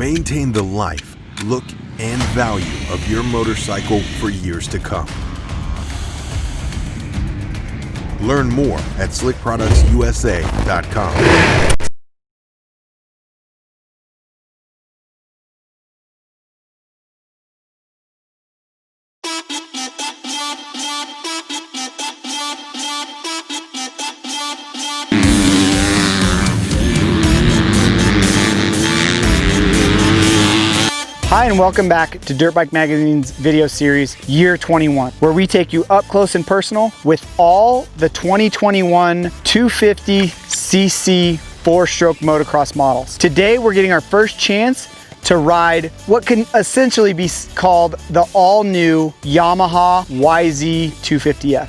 Maintain the life, look, and value of your motorcycle for years to come. Learn more at slickproductsusa.com. Hi and welcome back to Dirtbike Magazine's video series Year 21, where we take you up close and personal with all the 2021 250cc four-stroke motocross models. Today we're getting our first chance to ride what can essentially be called the all-new Yamaha YZ250F.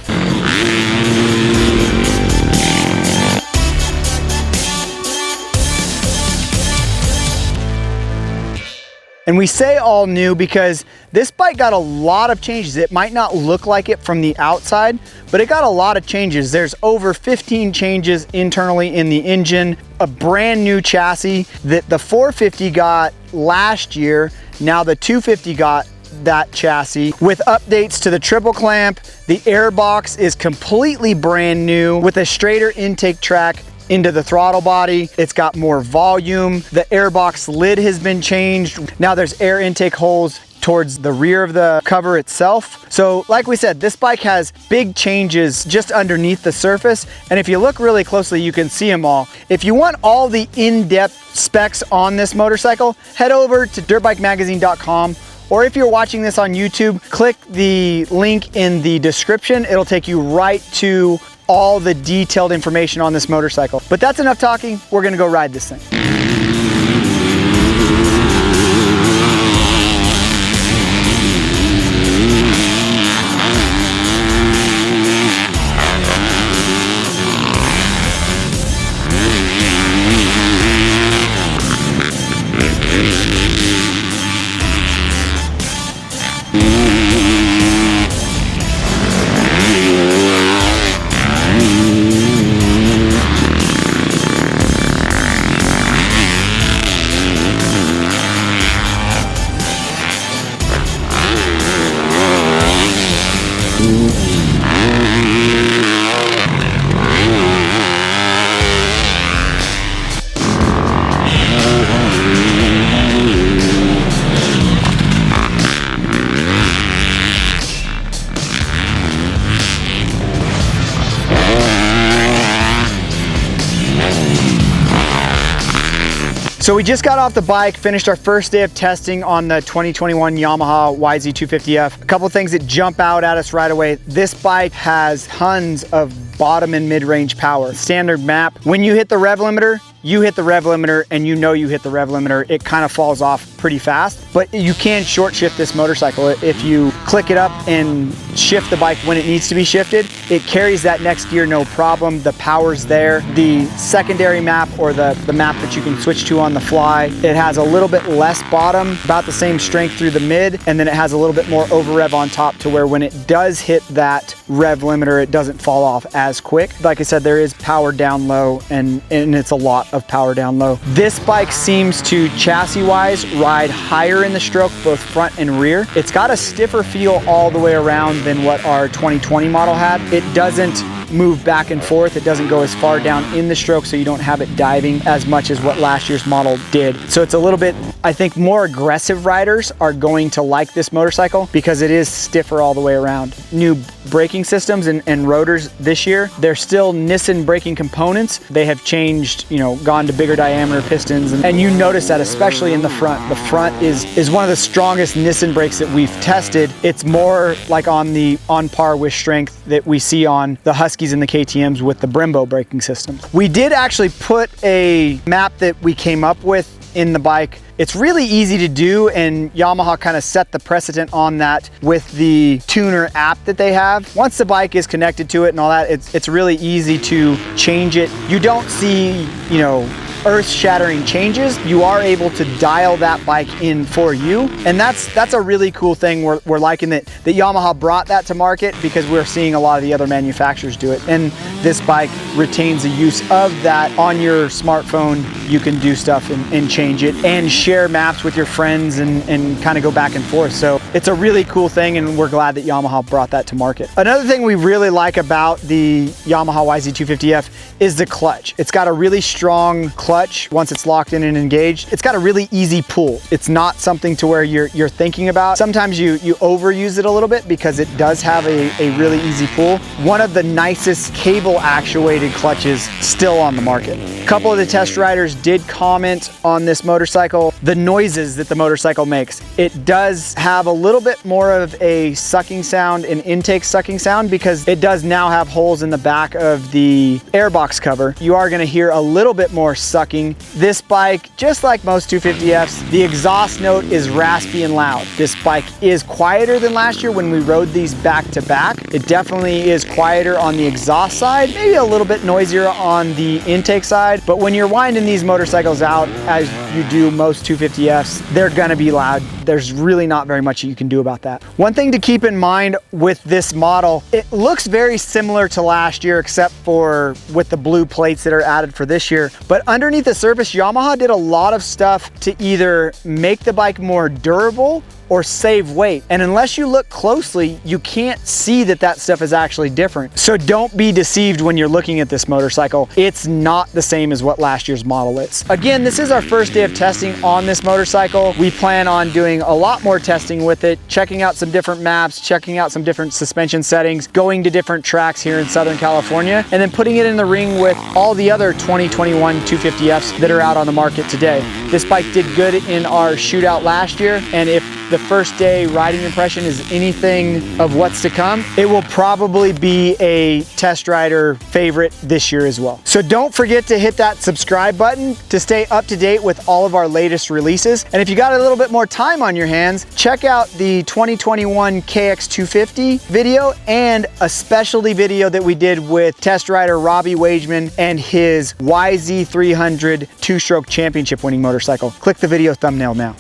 And we say all new because this bike got a lot of changes. It might not look like it from the outside, but it got a lot of changes. There's over 15 changes internally in the engine, a brand new chassis that the 450 got last year. Now the 250 got that chassis with updates to the triple clamp. The airbox is completely brand new with a straighter intake track into the throttle body. It's got more volume. The airbox lid has been changed. Now there's air intake holes towards the rear of the cover itself. So like we said, this bike has big changes just underneath the surface. And if you look really closely, you can see them all. If you want all the in-depth specs on this motorcycle, head over to dirtbikemagazine.com. Or if you're watching this on YouTube, click the link in the description. It'll take you right to all the detailed information on this motorcycle. But that's enough talking. We're gonna go ride this thing. So we just got off the bike, finished our first day of testing on the 2021 Yamaha YZ250F. A couple things that jump out at us right away. This bike has tons of bottom and mid-range power. Standard map. When you hit the rev limiter, you hit the rev limiter and you know you hit the rev limiter. It kind of falls off pretty fast, but you can short shift this motorcycle. If you click it up and shift the bike when it needs to be shifted, it carries that next gear no problem. The power's there. The secondary map, or the map that you can switch to on the fly, it has a little bit less bottom, about the same strength through the mid, and then it has a little bit more over rev on top to where when it does hit that rev limiter, it doesn't fall off as quick. Like I said, there is power down low, and it's a lot of power down low. This bike seems to, chassis-wise, ride higher in the stroke, both front and rear. It's got a stiffer feel all the way around than what our 2020 model had. It doesn't move back and forth. It doesn't go as far down in the stroke, so you don't have it diving as much as what last year's model did. So it's a little bit, I think more aggressive riders are going to like this motorcycle because it is stiffer all the way around. New braking systems and rotors this year. They're still Nissan braking components. They have changed, gone to bigger diameter pistons, and you notice that especially in the front. The front is one of the strongest Nissan brakes that we've tested. It's more like on par with strength that we see on the Huskies and the KTMs with the Brembo braking systems. We did actually put a map that we came up with in the bike. It's really easy to do, and Yamaha kind of set the precedent on that with the tuner app that they have. Once the bike is connected to it and all that, it's really easy to change it. You don't see, earth-shattering changes, you are able to dial that bike in for you. And that's a really cool thing. We're liking that Yamaha brought that to market, because we're seeing a lot of the other manufacturers do it. And this bike retains the use of that. On your smartphone, you can do stuff and change it and share maps with your friends and kind of go back and forth. So it's a really cool thing, and we're glad that Yamaha brought that to market. Another thing we really like about the Yamaha YZ250F is the clutch. It's got a really strong clutch once it's locked in and engaged. It's got a really easy pull. It's not something to where you're thinking about. Sometimes you overuse it a little bit, because it does have a really easy pull. One of the nicest cable actuated clutches still on the market. A couple of the test riders did comment on this motorcycle, the noises that the motorcycle makes. It does have a little bit more of a sucking sound, an intake sucking sound, because it does now have holes in the back of the airbox cover. You are gonna hear a little bit more sucking. This bike, just like most 250Fs, the exhaust note is raspy and loud. This bike is quieter than last year when we rode these back to back. It definitely is quieter on the exhaust side, maybe a little bit noisier on the intake side, but when you're winding these motorcycles out, as you do most 250Fs, they're gonna be loud. There's really not very much you can do about that. One thing to keep in mind with this model, it looks very similar to last year, except for with the blue plates that are added for this year. But underneath the surface, Yamaha did a lot of stuff to either make the bike more durable or save weight. And unless you look closely, you can't see that stuff is actually different. So don't be deceived when you're looking at this motorcycle. It's not the same as what last year's model is. Again, this is our first day of testing on this motorcycle. We plan on doing a lot more testing with it, checking out some different maps, checking out some different suspension settings, going to different tracks here in Southern California, and then putting it in the ring with all the other 2021 250Fs that are out on the market today. This bike did good in our shootout last year, and if the first day riding impression is anything of what's to come, it will probably be a test rider favorite this year as well. So don't forget to hit that subscribe button to stay up to date with all of our latest releases. And if you got a little bit more time on your hands, check out the 2021 KX250 video and a specialty video that we did with test rider Robbie Wageman and his YZ300 two-stroke championship winning motorcycle. Click the video thumbnail now.